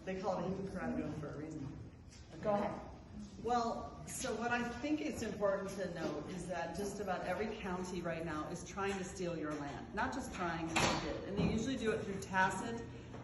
They call it incredible for a reason. Go ahead. Well, so what I think is important to note is that just about every county right now is trying to steal your land. Not just trying, they did. And they usually do it through tacit,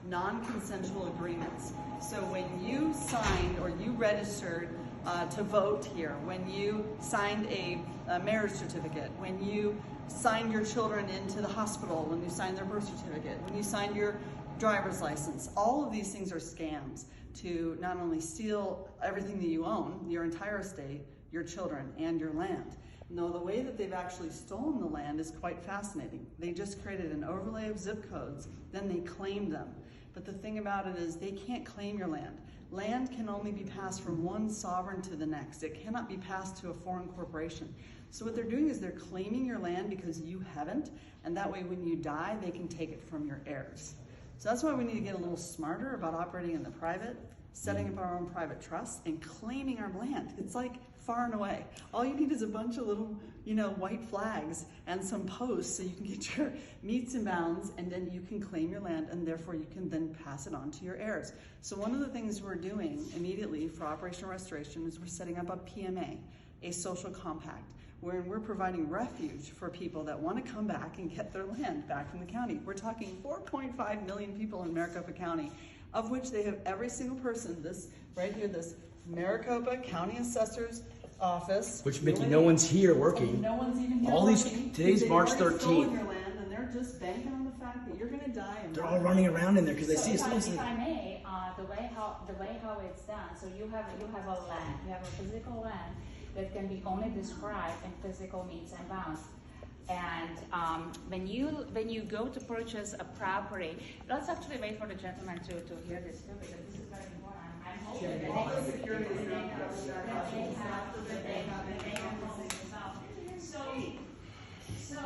non-consensual agreements. So when you signed or you registered to vote here, when you signed a marriage certificate, when you signed your children into the hospital, when you signed their birth certificate, when you signed your driver's license, all of these things are scams to not only steal everything that you own, your entire estate, your children, and your land. No, the way that they've actually stolen the land is quite fascinating. They just created an overlay of zip codes, then they claimed them. But the thing about it is they can't claim your land. Land can only be passed from one sovereign to the next. It cannot be passed to a foreign corporation. So what they're doing is they're claiming your land because you haven't, and that way when you die, they can take it from your heirs. So that's why we need to get a little smarter about operating in the private, setting up our own private trusts, and claiming our land. It's like far and away. All you need is a bunch of little, white flags and some posts so you can get your meets and bounds, and then you can claim your land, and therefore you can then pass it on to your heirs. So one of the things we're doing immediately for Operational Restoration is we're setting up a PMA, a social compact, wherein we're providing refuge for people that want to come back and get their land back from the county. We're talking 4.5 million people in Maricopa County, of which they have every single person, this right here, this Maricopa County Assessor's Office. Which, Mickey, no one's here working. No one's even here all these, working. today's March 13th. Your land, and they're just banking on the fact that you're going to die. And they're all running around in there because they see us. If I may, the way how it's done. So you have a land, you have a physical land that can be only described in physical means and bounds. And when you go to purchase a property, let's actually wait for the gentleman to hear this too, because this is very important. I'm hoping that So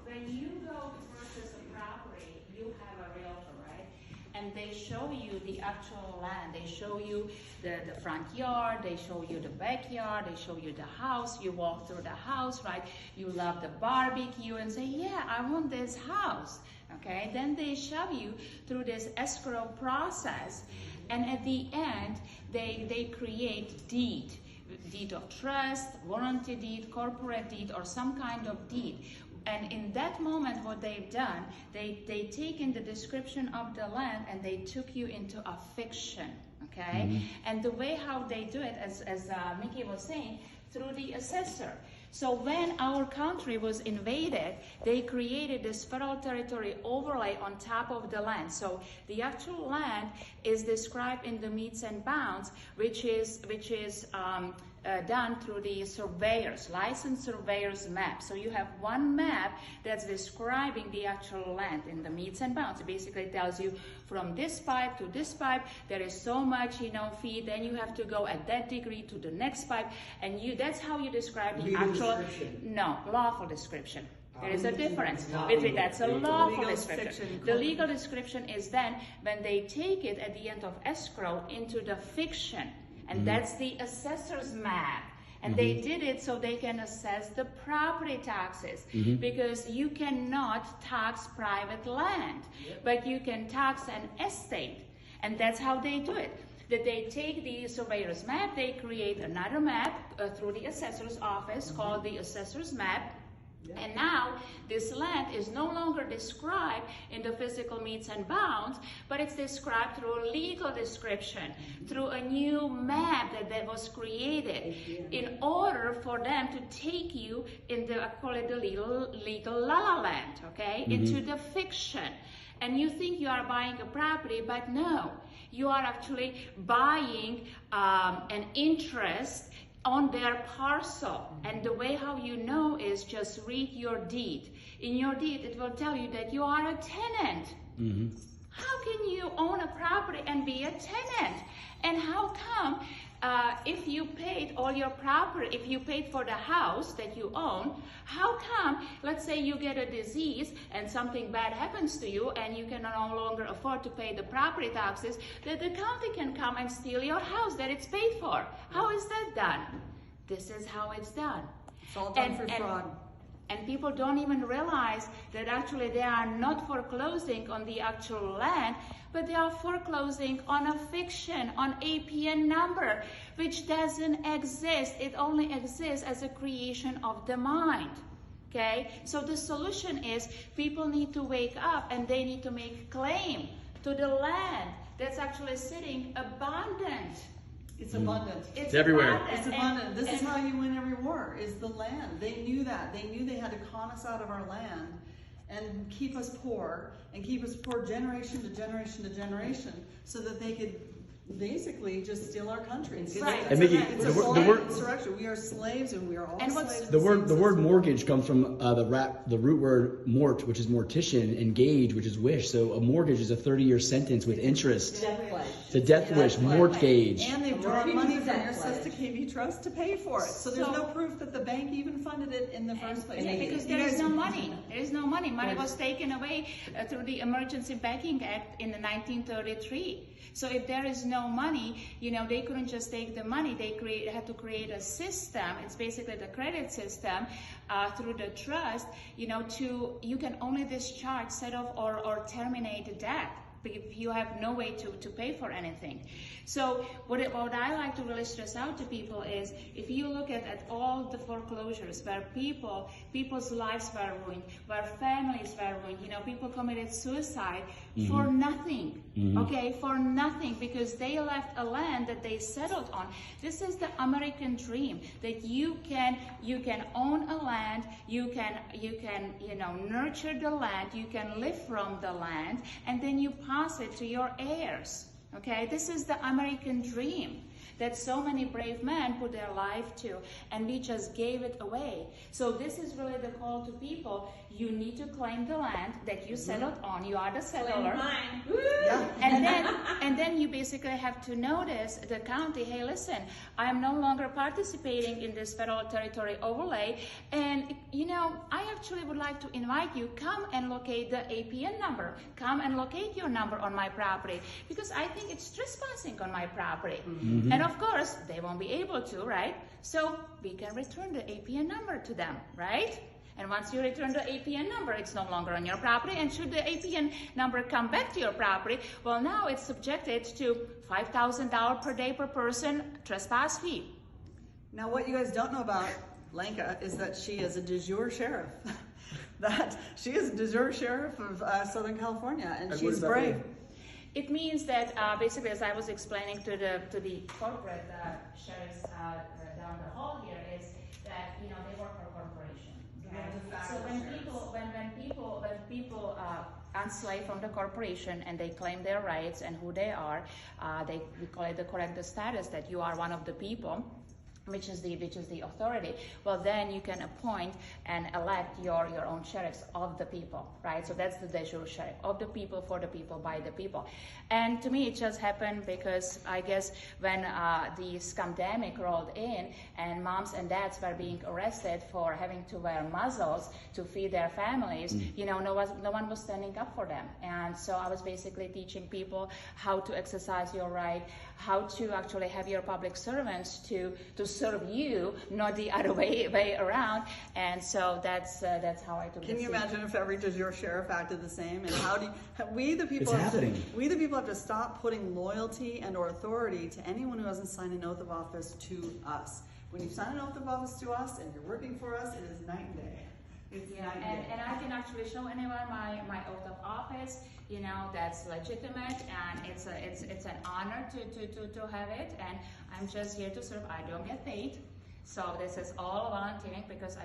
when you go to purchase a property, you have a realtor, right? And they show you the actual land. They show you the front yard, they show you the backyard, they show you the house. You walk through the house, right? You love the barbecue and say, yeah, I want this house, okay? Then they show you through this escrow process. And at the end, they create deed of trust, warranty deed, corporate deed, or some kind of deed. And in that moment, what they've done, they taken the description of the land and they took you into a fiction, okay? Mm-hmm. And the way how they do it, as Mickey was saying, through the assessor. So when our country was invaded, they created this federal territory overlay on top of the land. So the actual land is described in the meets and bounds, which is done through the surveyors, licensed surveyors map. So you have one map that's describing the actual land in the meets and bounds. It basically tells you from this pipe to this pipe, there is so much, feet, then you have to go at that degree to the next pipe, and that's how you describe the actual, lawful description. There is a difference between that's a lawful description. The legal description is then when they take it at the end of escrow into the fiction. And that's the assessor's map. And they did it so they can assess the property taxes, because you cannot tax private land, but you can tax an estate. And that's how they do it. That they take the surveyor's map, they create another map through the assessor's office called the assessor's map. And now this land is no longer described in the physical meets and bounds, but it's described through a legal description, through a new map that was created in order for them to take you in the, I call it the legal la-la land, okay, into the fiction. And you think you are buying a property, but no, you are actually buying an interest on their parcel. And the way how you know is just read your deed. In your deed, it will tell you that you are a tenant. How can you own a property and be a tenant? And how come if you paid all your property, if you paid for the house that you own, how come, let's say you get a disease and something bad happens to you and you can no longer afford to pay the property taxes, that the county can come and steal your house that it's paid for? How is that done? This is how it's done. It's all done for fraud. And people don't even realize that actually they are not foreclosing on the actual land, but they are foreclosing on a fiction, on APN number, which doesn't exist. It only exists as a creation of the mind. Okay, so the solution is people need to wake up and they need to make claim to the land that's actually sitting abandoned. It's abundant. It's everywhere. abandoned. It's abundant. This is how you win every war, is the land. They knew that. They knew they had to con us out of our land and keep us poor, and keep us poor generation to generation to generation, so that they could basically just steal our country. It's, Right. And Mickey, it's the a word- blind insurrection. We are slaves, and we are all And what's- slaves. of The same word system. mortgage comes from the root word mort, which is mortician, and gauge, which is wish. So a mortgage is a 30-year sentence with interest. It's a death wish, mortgage. And they've drawn Mortgage money is a from your debt pledge. Cesta KB trust to pay for it. So there's So- no proof that the bank even funded it in the first place. Yeah, because You there is guys- no money. There is no money. Money was taken away through the Emergency Banking Act in the 1933. So if there is no money, they couldn't just take the money. They had to create a system. It's basically the credit system through the trust. You can only discharge, set off, or terminate the debt if you have no way to pay for anything. So what I like to really stress out to people is, if you look at all the foreclosures where people's lives were ruined, where families were ruined, people committed suicide for nothing, okay, for nothing, because they left a land that they settled on. This is the American dream, that you can own a land, you can nurture the land, you can live from the land, and then you pass it to your heirs. Okay, this is the American dream that so many brave men put their life to, and we just gave it away. So this is really the call to people. You need to claim the land that you settled on. You are the settler. Yeah. And then you basically have to notice the county, hey, listen, I am no longer participating in this federal territory overlay, and I actually would like to invite you, come and locate the APN number, come and locate your number on my property, because I think it's trespassing on my property. And of course, they won't be able to, right? So we can return the APN number to them, right? And once you return the APN number, it's no longer on your property. And should the APN number come back to your property, well, now it's subjected to $5,000 per day per person trespass fee. Now, what you guys don't know about Lenka is that she is a de jure sheriff. That she is a de jure sheriff of Southern California, and what she's does that brave. mean? It means that basically, as I was explaining to the corporate sheriffs down the hall here, is that they work for a corporation. Right? So when people unslave from the corporation and they claim their rights and who they are, we call it the corrective status, that you are one of the people, which is the authority. Well, then you can appoint and elect your own sheriffs of the people, right? So that's the de jure sheriff, of the people, for the people, by the people. And to me, it just happened because I guess when the scamdemic rolled in and moms and dads were being arrested for having to wear muzzles to feed their families, no one was standing up for them. And so I was basically teaching people how to exercise your right, how to actually have your public servants to serve you, not the other way around. And so that's how I took. Can you imagine if every de jure sheriff acted the same? And how do we the people? It's happening. We the people have to stop putting loyalty and/or authority to anyone who hasn't signed an oath of office to us. When you sign an oath of office to us and you're working for us, it is night and day. It's night and day. And I can actually show anyone my oath of office. That's legitimate, and it's an honor to have it. And I'm just here to serve. I don't get paid. So this is all volunteering because I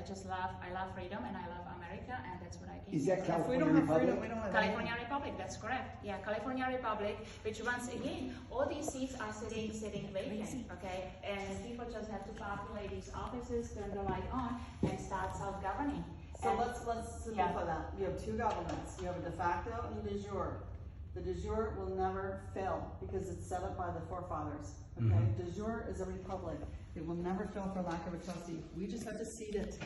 love freedom and I love America, and that's what I can do. Is that If we California don't have Republic? freedom, we don't have California Republic, that's correct. Yeah, California Republic, which once again, all these seats are sitting vacant, okay? And people just have to populate these offices, turn the light on, and start self-governing. So And- let's simplify that. You have two governments. You have a de facto and a de jure. The de jure will never fail because it's set up by the forefathers. Okay, de jure is a republic. It will never fail for lack of a trustee. We just have to seat it.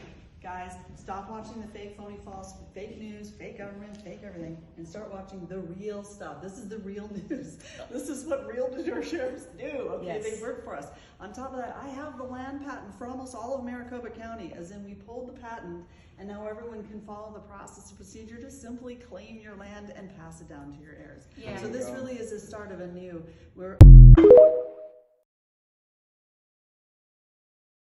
Guys, stop watching the fake, phony, false, fake news, fake government, fake everything, and start watching the real stuff. This is the real news. This is what real sheriffs do, okay? Yes. They work for us. On top of that, I have the land patent for almost all of Maricopa County, as in we pulled the patent, and now everyone can follow the process and procedure to simply claim your land and pass it down to your heirs. Yeah. So this really is the start of a new, we're